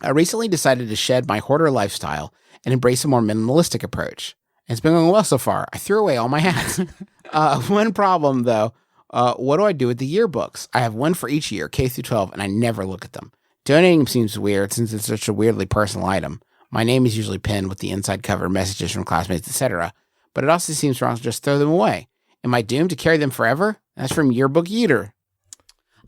I recently decided to shed my hoarder lifestyle and embrace a more minimalistic approach. And it's been going well so far. I threw away all my hats. One problem, though, what do I do with the yearbooks? I have one for each year, K through 12, and I never look at them. Donating seems weird since it's such a weirdly personal item. My name is usually pinned with the inside cover, messages from classmates, etc. But it also seems wrong to just throw them away. Am I doomed to carry them forever? That's from Yearbook Eater.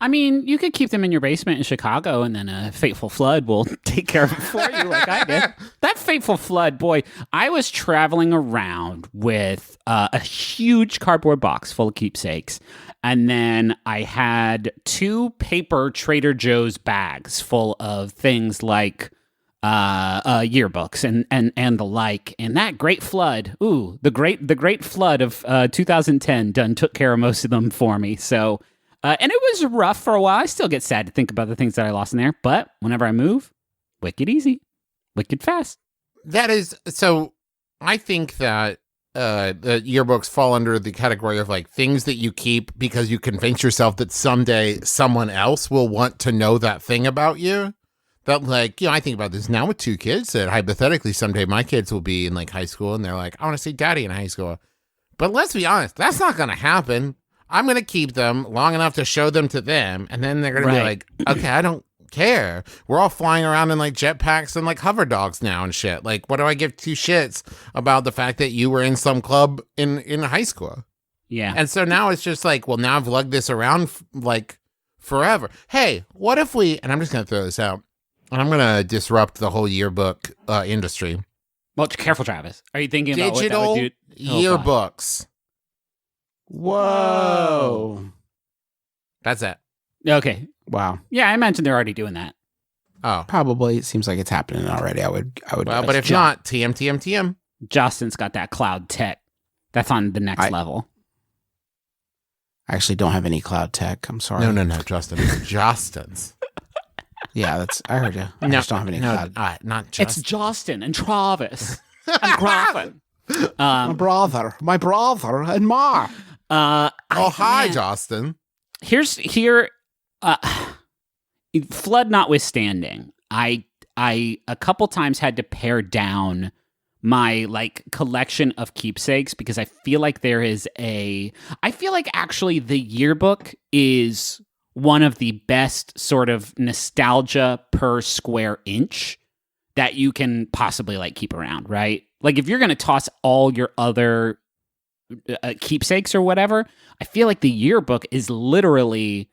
I mean, you could keep them in your basement in Chicago, and then a fateful flood will take care of it for you like I did. That fateful flood, boy, I was traveling around with a huge cardboard box full of keepsakes, and then I had 2 paper Trader Joe's bags full of things like yearbooks and the like. And that great flood, the great flood of 2010 done took care of most of them for me. So... and it was rough for a while. I still get sad to think about the things that I lost in there. But whenever I move, wicked easy, wicked fast. That is, so I think that the yearbooks fall under the category of like things that you keep because you convince yourself that someday someone else will want to know that thing about you. That like, I think about this now with 2 kids that hypothetically someday my kids will be in like high school and they're like, I want to see daddy in high school. But let's be honest, that's not going to happen. I'm going to keep them long enough to show them to them, and then they're going to be like, okay, I don't care. We're all flying around in, like, jetpacks and, like, hover dogs now and shit. Like, what do I give 2 shits about the fact that you were in some club in high school? Yeah. And so now it's just like, well, now I've lugged this around, like, forever. Hey, what if we, and I'm just going to throw this out, and I'm going to disrupt the whole yearbook industry. Well, careful, Travis. Are you thinking about digital what that would do? yearbooks? Whoa. That's it. Okay. Wow. Yeah, I imagine they're already doing that. Oh. Probably. It seems like it's happening already. I would. Well, but if not, TM. Justin's got that cloud tech. That's on the next level. I actually don't have any cloud tech. I'm sorry. No, Justin. Justin's. Yeah, I heard you. I just don't have any cloud. Not Justin. It's Justin and Travis and Graffin. My brother and Ma. Hi, Justin. Flood notwithstanding, I a couple times had to pare down my like collection of keepsakes because I feel like actually the yearbook is one of the best sort of nostalgia per square inch that you can possibly like keep around, right? Like if you're going to toss all your other keepsakes or whatever, I feel like the yearbook is literally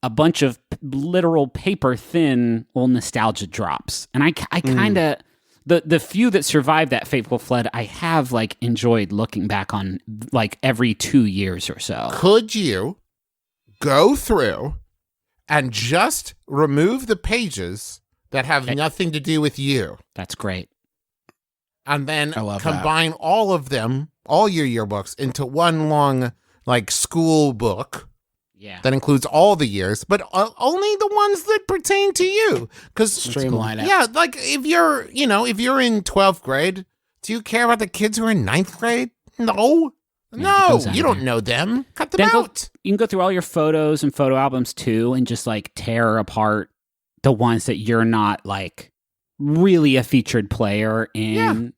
a bunch of literal paper thin old nostalgia drops. And I kind of, the few that survived that fateful flood, I have like enjoyed looking back on like every 2 years or so. Could you go through and just remove the pages that have nothing to do with you? That's great. And then combine all of them, all your yearbooks, into one long, like, school book. Yeah. That includes all the years, but only the ones that pertain to you. Because streamline it. Yeah, like, if you're in 12th grade, do you care about the kids who are in 9th grade? No. No, you don't know them. Cut them out. You can go through all your photos and photo albums, too, and just, like, tear apart the ones that you're not, like, really a featured player in. Yeah.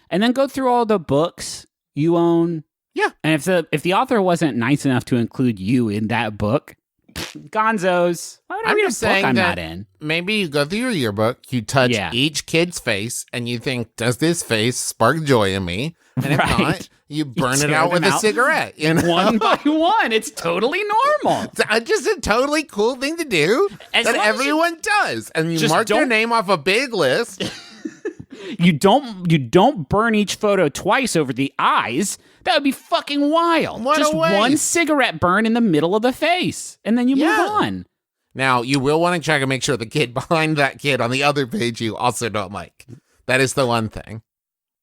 And then go through all the books you own. Yeah. And if the author wasn't nice enough to include you in that book, gonzos. Why would I read a book I'm not in? Maybe you go through your yearbook, you touch each kid's face, and you think, does this face spark joy in me? And if not, you burn it out with a cigarette. You know? One by one. It's totally normal. It's just a totally cool thing to do that everyone does. And you mark your name off a big list. You don't burn each photo twice over the eyes. That would be fucking wild. Just one cigarette burn in the middle of the face, and then you move on. Now, you will want to check and make sure the kid behind that kid on the other page you also don't like. That is the one thing.